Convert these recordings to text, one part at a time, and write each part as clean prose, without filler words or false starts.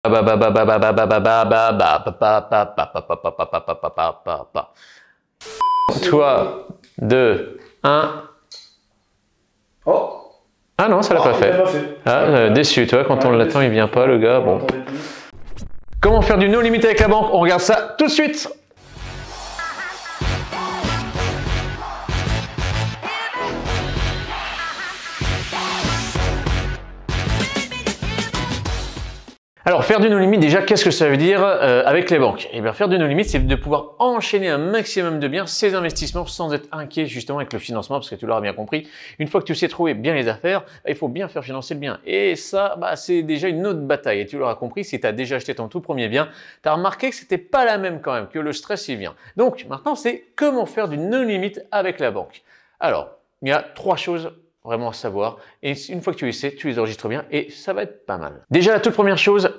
3, 2, 1. Oh! Ah non, ça l'a pas fait. Ah, déçu, toi, quand on l'attend, il vient pas, le gars. Bon. Comment faire du no limit avec la banque? On regarde ça tout de suite. Alors, faire du no limit, déjà, qu'est-ce que ça veut dire avec les banques? Eh bien, faire du no limit, c'est de pouvoir enchaîner un maximum de biens, ses investissements, sans être inquiet justement avec le financement, parce que tu l'auras bien compris. Une fois que tu sais trouver bien les affaires, il faut bien faire financer le bien. Et ça, c'est déjà une autre bataille. Et tu l'auras compris, si tu as déjà acheté ton tout premier bien, tu as remarqué que c'était pas la même quand même, que le stress y vient. Donc, maintenant, c'est comment faire du no limit avec la banque. Alors, il y a 3 choses vraiment à savoir, et une fois que tu les sais, tu les enregistres bien et ça va être pas mal. Déjà, la toute première chose,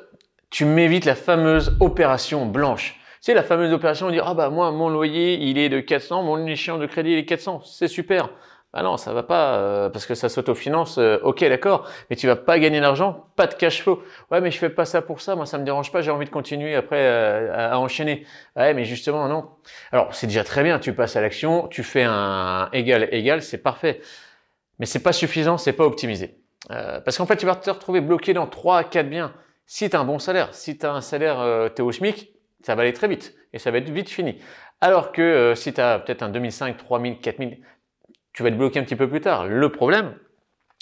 tu m'évites la fameuse opération blanche. C'est la fameuse opération où on dit « Ah bah moi, mon loyer, il est de 400, mon échéance de crédit, il est 400, c'est super ». Bah non, ça va pas, parce que ça s'autofinance, ok d'accord, mais tu vas pas gagner d'argent, pas de cash flow. Ouais, mais je fais pas ça pour ça, moi ça me dérange pas, j'ai envie de continuer après à enchaîner. Ouais, mais justement non. Alors c'est déjà très bien, tu passes à l'action, tu fais un égal, c'est parfait. Mais c'est pas suffisant, c'est pas optimisé. Parce qu'en fait, tu vas te retrouver bloqué dans 3 à 4 biens. Si tu as un bon salaire, si tu as un salaire, tu es au SMIC, ça va aller très vite et ça va être vite fini. Alors que si tu as peut-être un 2005, 3000, 4000, tu vas être bloqué un petit peu plus tard. Le problème,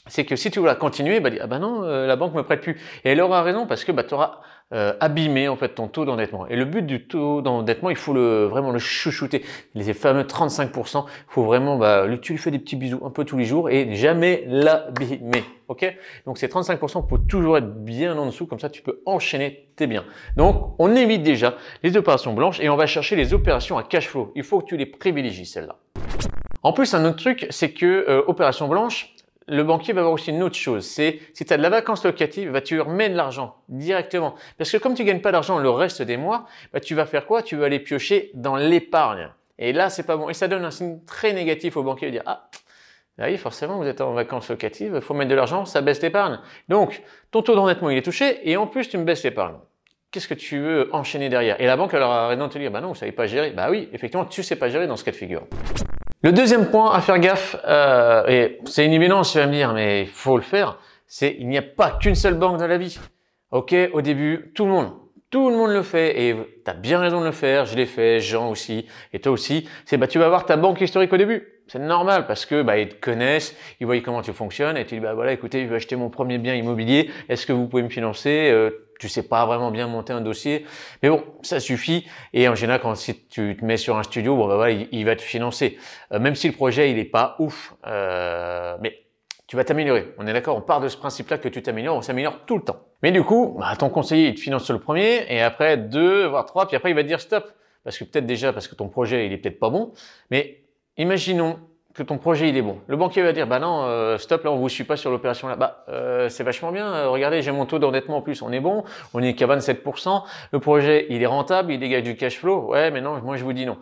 c'est que si tu veux continuer, ah bah non, la banque me prête plus. Et elle aura raison parce que tu auras abîmé en fait ton taux d'endettement. Et le but du taux d'endettement, il faut vraiment le chouchouter. Les fameux 35%, il faut vraiment, tu lui fais des petits bisous un peu tous les jours et jamais l'abîmer. Ok? Donc ces 35%, il faut toujours être bien en dessous, comme ça tu peux enchaîner tes biens. Donc on évite déjà les opérations blanches et on va chercher les opérations à cash flow. Il faut que tu les privilégies celles-là. En plus, un autre truc, c'est que opération blanche, le banquier va voir aussi une autre chose, c'est si tu as de la vacance locative, tu lui remets de l'argent directement. Parce que comme tu gagnes pas d'argent le reste des mois, tu vas faire quoi? Tu vas aller piocher dans l'épargne. Et là, c'est pas bon. Et ça donne un signe très négatif au banquier de dire « Ah, oui, forcément, vous êtes en vacances locatives, il faut mettre de l'argent, ça baisse l'épargne. » Donc, ton taux d'endettement, il est touché et en plus, tu me baisses l'épargne. Qu'est-ce que tu veux enchaîner derrière? Et la banque, elle aura raison de te dire « Bah non, vous savez pas gérer. » Bah oui, effectivement, tu sais pas gérer dans ce cas de figure. Le deuxième point à faire gaffe, et c'est une évidence, tu vas me dire, mais il faut le faire, c'est il n'y a pas qu'une seule banque dans la vie. Ok, au début, tout le monde le fait et tu as bien raison de le faire, je l'ai fait, Jean aussi, et toi aussi. C'est tu vas avoir ta banque historique au début. C'est normal parce que ils te connaissent, ils voient comment tu fonctionnes et tu dis voilà, écoutez, je vais acheter mon premier bien immobilier, est-ce que vous pouvez me financer? Tu sais pas vraiment bien monter un dossier, mais bon, ça suffit. Et en général, si tu te mets sur un studio, il va te financer. Même si le projet, il est pas ouf, mais tu vas t'améliorer. On est d'accord, on part de ce principe-là que tu t'améliores, on s'améliore tout le temps. Mais du coup, ton conseiller, il te finance sur le premier, et après 2, voire 3, puis après il va te dire stop. Parce que peut-être déjà, parce que ton projet, il est peut-être pas bon, mais imaginons que ton projet il est bon. Le banquier va dire non, stop, là on vous suit pas sur l'opération là. C'est vachement bien, regardez, j'ai mon taux d'endettement en plus, on est bon, on est qu'à 27%, le projet il est rentable, il dégage du cash flow, ouais mais non, moi je vous dis non.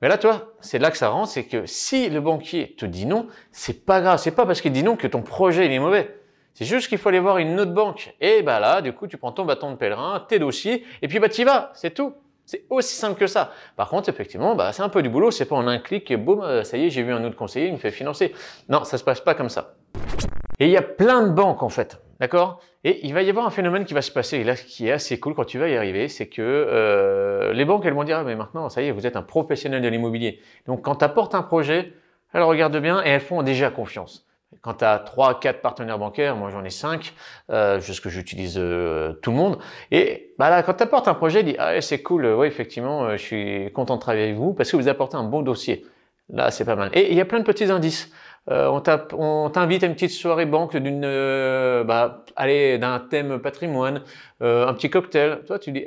Mais là toi, c'est là que ça rentre, c'est que si le banquier te dit non, c'est pas grave, c'est pas parce qu'il dit non que ton projet il est mauvais. C'est juste qu'il faut aller voir une autre banque. Et là, du coup, tu prends ton bâton de pèlerin, tes dossiers, et puis t'y vas, c'est tout. C'est aussi simple que ça. Par contre, effectivement, c'est un peu du boulot. C'est pas en un clic, boum, ça y est, j'ai vu un autre conseiller, il me fait financer. Non, ça se passe pas comme ça. Et il y a plein de banques en fait, d'accord? Et il va y avoir un phénomène qui va se passer, et là, qui est assez cool quand tu vas y arriver, c'est que les banques, elles vont dire, mais maintenant, ça y est, vous êtes un professionnel de l'immobilier. Donc, quand tu apportes un projet, elles regardent bien et elles font déjà confiance. Quand tu as 3, 4 partenaires bancaires, moi j'en ai 5, juste que j'utilise tout le monde. Et là, quand tu apportes un projet, dis ah c'est cool, ouais effectivement, je suis content de travailler avec vous parce que vous apportez un bon dossier. Là, c'est pas mal. Et il y a plein de petits indices. On t'invite à une petite soirée banque d'un thème patrimoine, un petit cocktail. Toi, tu dis,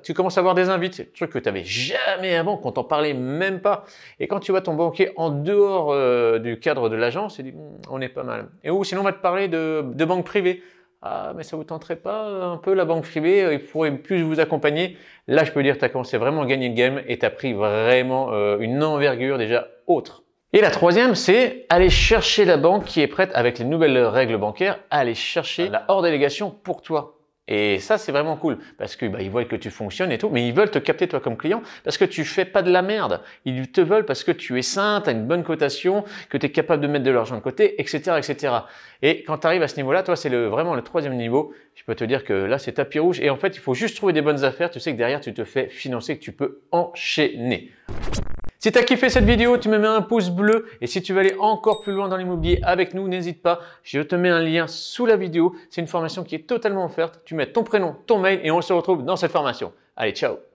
tu commences à avoir des invites. C'est un truc que tu n'avais jamais avant, qu'on t'en parlait même pas. Et quand tu vois ton banquier en dehors du cadre de l'agence, tu dis, on est pas mal. Et sinon, on va te parler de banque privée. Ah, mais ça vous tenterait pas un peu la banque privée? Il pourrait plus vous accompagner. Là, je peux dire que tu as commencé vraiment à gagner le game et tu as pris vraiment une envergure déjà autre. Et la troisième, c'est aller chercher la banque qui est prête avec les nouvelles règles bancaires, aller chercher la hors délégation pour toi. Et ça, c'est vraiment cool parce que ils voient que tu fonctionnes et tout, mais ils veulent te capter toi comme client parce que tu fais pas de la merde. Ils te veulent parce que tu es sain, tu as une bonne cotation, que tu es capable de mettre de l'argent de côté, etc., etc. Et quand tu arrives à ce niveau-là, toi, c'est vraiment le troisième niveau. Je peux te dire que là, c'est tapis rouge. Et en fait, il faut juste trouver des bonnes affaires. Tu sais que derrière, tu te fais financer, que tu peux enchaîner. Si tu as kiffé cette vidéo, tu me mets un pouce bleu et si tu veux aller encore plus loin dans l'immobilier avec nous, n'hésite pas, je te mets un lien sous la vidéo. C'est une formation qui est totalement offerte. Tu mets ton prénom, ton mail et on se retrouve dans cette formation. Allez, ciao!